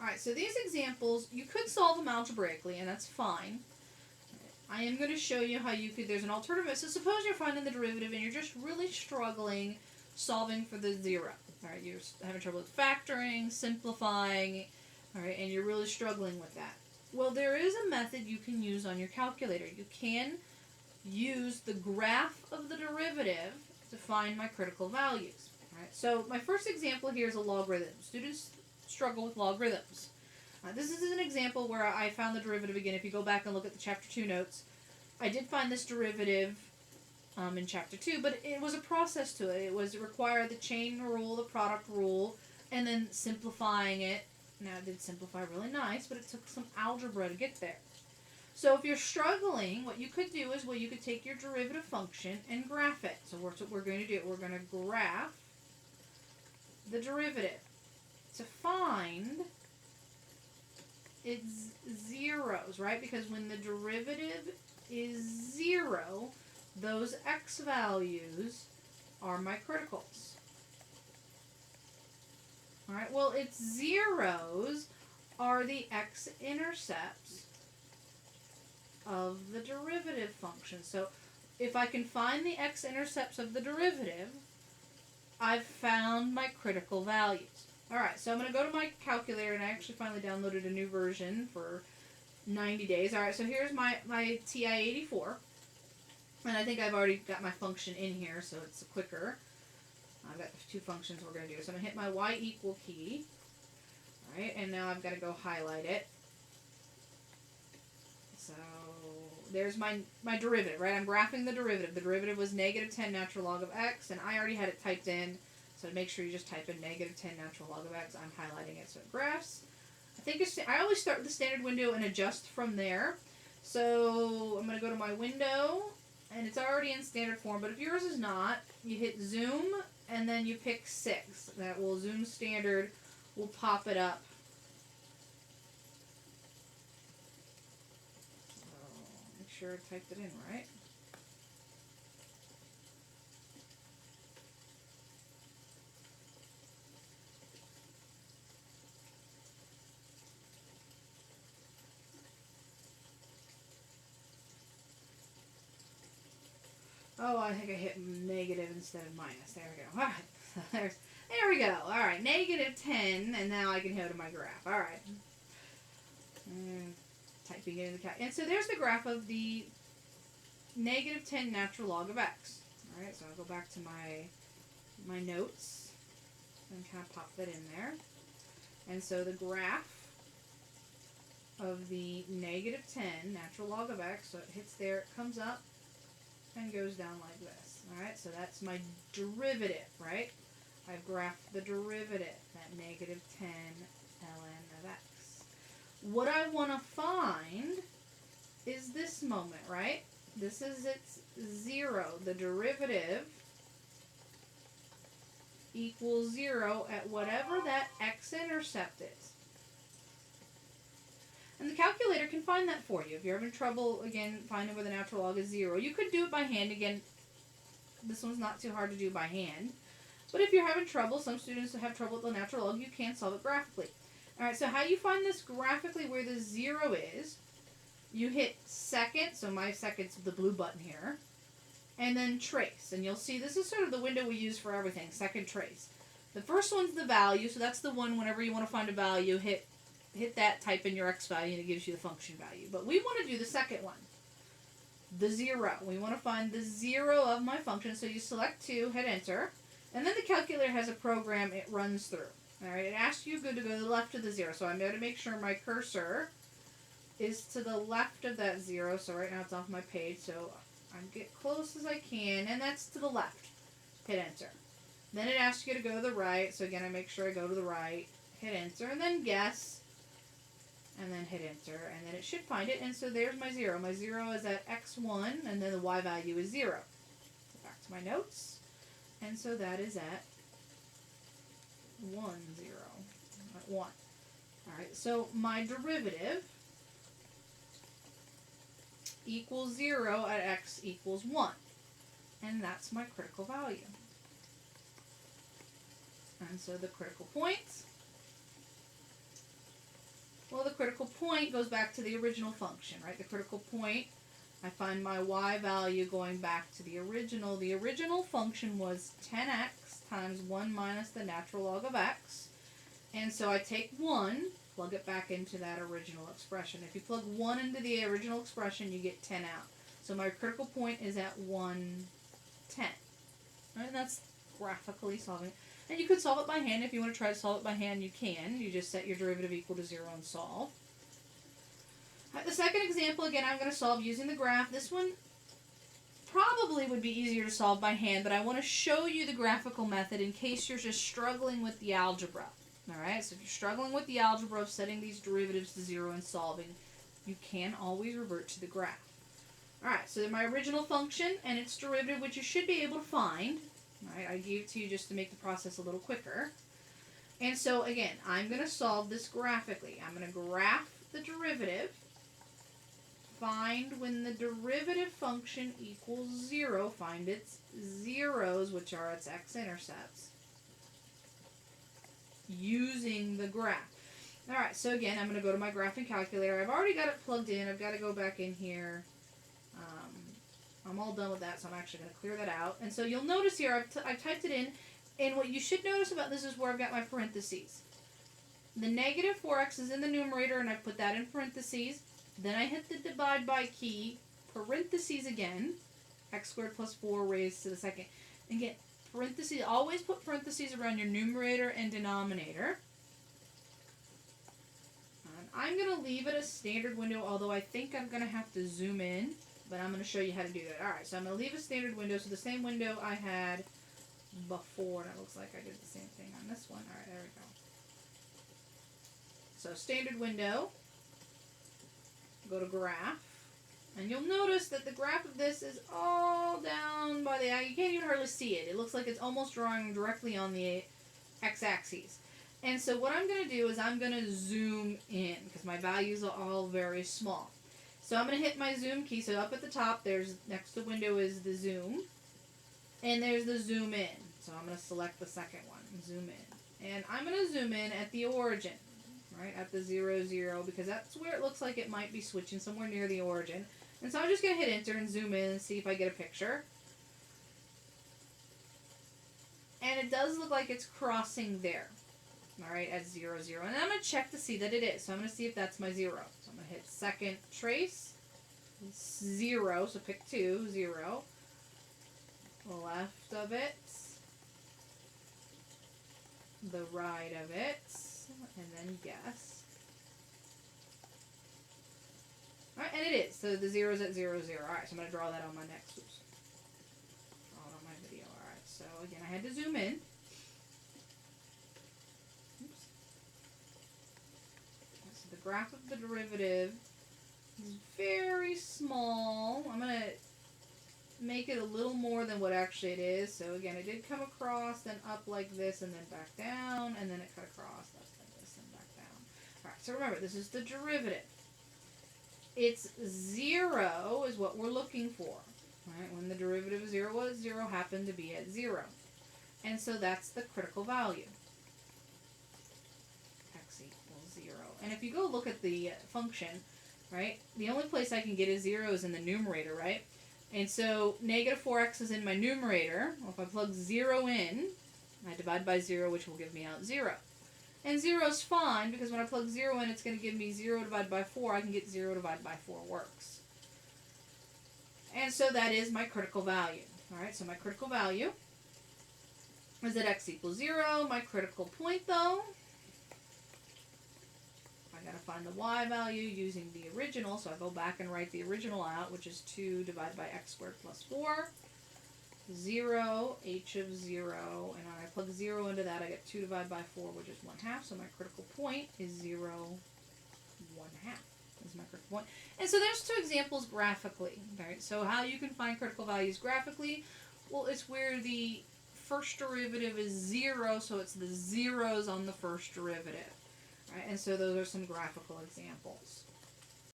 Alright, so these examples, you could solve them algebraically, and that's fine. I am going to show you how you could, there's an alternative. So suppose you're finding the derivative and you're just really struggling solving for the zero. Alright, you're having trouble with factoring, simplifying, alright, and you're really struggling with that. Well, there is a method you can use on your calculator. You can use the graph of the derivative to find my critical values. Alright, so my first example here is a logarithm. Students struggle with logarithms. This is an example where I found the derivative again. If you go back and look at the Chapter 2 notes, I did find this derivative in Chapter 2, but it was a process to it. It required the chain rule, the product rule, and then simplifying it. Now, it did simplify really nice, but it took some algebra to get there. So if you're struggling, what you could do is, well, you could take your derivative function and graph it. So that's what we're going to do. We're going to graph the derivative to find its zeros, right? Because when the derivative is 0, those x values are my criticals. Alright, well, its zeros are the x-intercepts of the derivative function. So if I can find the x-intercepts of the derivative, I've found my critical values. Alright, so I'm going to go to my calculator, and I actually finally downloaded a new version for 90 days. Alright, so here's my TI-84. And I think I've already got my function in here, so it's quicker. I've got the 2 functions we're going to do. So I'm going to hit my y equal key. Alright, and now I've got to go highlight it. So there's my derivative, right? I'm graphing the derivative. The derivative was negative 10 natural log of x, and I already had it typed in. So make sure you just type in negative 10 natural log of x. I'm highlighting it so it graphs. I always start with the standard window and adjust from there. So I'm going to go to my window, and it's already in standard form, but if yours is not, you hit zoom, and then you pick 6. That will zoom standard, will pop it up. So make sure I typed it in right. Oh, I think I hit negative instead of minus. There we go. All right. There we go. All right. Negative 10, and now I can go to my graph. All right. Typing it in the cat. And so there's the graph of the negative 10 natural log of x. All right. So I'll go back to my notes and kind of pop that in there. And so the graph of the negative 10 natural log of x, so it hits there, it comes up, and goes down like this. Alright, so that's my derivative, right? I've graphed the derivative, that negative 10 ln of x. What I want to find is this moment, right? This is its 0. The derivative equals 0 at whatever that x-intercept is. And the calculator can find that for you. If you're having trouble, again, finding where the natural log is 0, you could do it by hand. Again, this one's not too hard to do by hand. But if you're having trouble, some students have trouble with the natural log, you can solve it graphically. Alright, so how you find this graphically where the 0 is, you hit second, so my second's the blue button here, and then trace. And you'll see this is sort of the window we use for everything, second trace. The first one's the value, so that's the one whenever you want to find a value, hit that, type in your x value, and it gives you the function value. But we want to do the second one, the 0. We want to find the 0 of my function, so you select 2, hit enter, and then the calculator has a program it runs through. Alright, it asks you to go to the left of the 0, so I'm going to make sure my cursor is to the left of that 0, so right now it's off my page, so I'm get close as I can, and that's to the left. Hit enter. Then it asks you to go to the right, so again I make sure I go to the right, hit enter, and then guess, and then hit enter, and then it should find it, and so there's my 0. My 0 is at x1, and then the y value is 0. Go back to my notes, and so that is at 1, 0. At 1. Alright, so my derivative equals 0 at x equals 1. And that's my critical value. And so the critical point Well, the critical point goes back to the original function, right? The critical point, I find my y value going back to the original. The original function was 10x times 1 minus the natural log of x. And so I take 1, plug it back into that original expression. If you plug 1 into the original expression, you get 10 out. So my critical point is at 110. Right? And that's graphically solving it. And you could solve it by hand. If you want to try to solve it by hand, you can. You just set your derivative equal to 0 and solve. The second example, again, I'm going to solve using the graph. This one probably would be easier to solve by hand, but I want to show you the graphical method in case you're just struggling with the algebra. Alright, so if you're struggling with the algebra of setting these derivatives to 0 and solving, you can always revert to the graph. Alright, so my original function and its derivative, which you should be able to find. Alright, I gave it to you just to make the process a little quicker. And so, again, I'm going to solve this graphically. I'm going to graph the derivative. Find when the derivative function equals 0. Find its zeros, which are its x-intercepts, using the graph. Alright, so again, I'm going to go to my graphing calculator. I've already got it plugged in. I've got to go back in here. I'm all done with that, so I'm actually going to clear that out. And so you'll notice here, I've typed it in, and what you should notice about this is where I've got my parentheses. The negative 4x is in the numerator, and I put that in parentheses. Then I hit the divide by key, parentheses again, x squared plus 4 raised to the second. Again, parentheses, always put parentheses around your numerator and denominator. And I'm going to leave it a standard window, although I think I'm going to have to zoom in. But I'm going to show you how to do that. Alright, so I'm going to leave a standard window. So the same window I had before. And it looks like I did the same thing on this one. Alright, there we go. So standard window. Go to graph. And you'll notice that the graph of this is all down by the... You can't even hardly see it. It looks like it's almost drawing directly on the x-axis. And so what I'm going to do is I'm going to zoom in. Because my values are all very small. So I'm going to hit my zoom key. So up at the top, there's next to window is the zoom. And there's the zoom in. So I'm going to select the second one, zoom in. And I'm going to zoom in at the origin, right, at the 0, 0, because that's where it looks like it might be switching somewhere near the origin. And so I'm just going to hit enter and zoom in and see if I get a picture. And it does look like it's crossing there. Alright, at 0, 0. And I'm going to check to see that it is. So I'm going to see if that's my 0. So I'm going to hit second trace. 0. So pick 2. 0. Left of it. The right of it. And then guess. Alright, and it is. So the 0 is at 0, 0. Alright, so I'm going to draw that on my next. Oops. Draw it on my video. Alright, so again, I had to zoom in. The graph of the derivative is very small. I'm going to make it a little more than what actually it is. So again, it did come across, then up like this, and then back down, and then it cut across, like this, and back down. Alright, so remember, this is the derivative. It's 0 is what we're looking for. Right? When the derivative of 0 was 0, happened to be at 0. And so that's the critical value. And if you go look at the function, right, the only place I can get a 0 is in the numerator, right? And so negative 4x is in my numerator. Well, if I plug 0 in, I divide by 0, which will give me out 0. And 0 is fine, because when I plug 0 in, it's going to give me 0 divided by 4. I can get 0 divided by 4 works. And so that is my critical value. Alright, so my critical value is at x equals 0. My critical point, though, I gotta find the y value using the original, so I go back and write the original out, which is 2 divided by x squared plus 4. 0, h of 0, and when I plug 0 into that, I get 2 divided by 4, which is 1/2, so my critical point is 0, 1/2 is my critical point. And so there's two examples graphically. Right? So how you can find critical values graphically, well, it's where the first derivative is 0, so it's the zeros on the first derivative. Right? And so those are some graphical examples.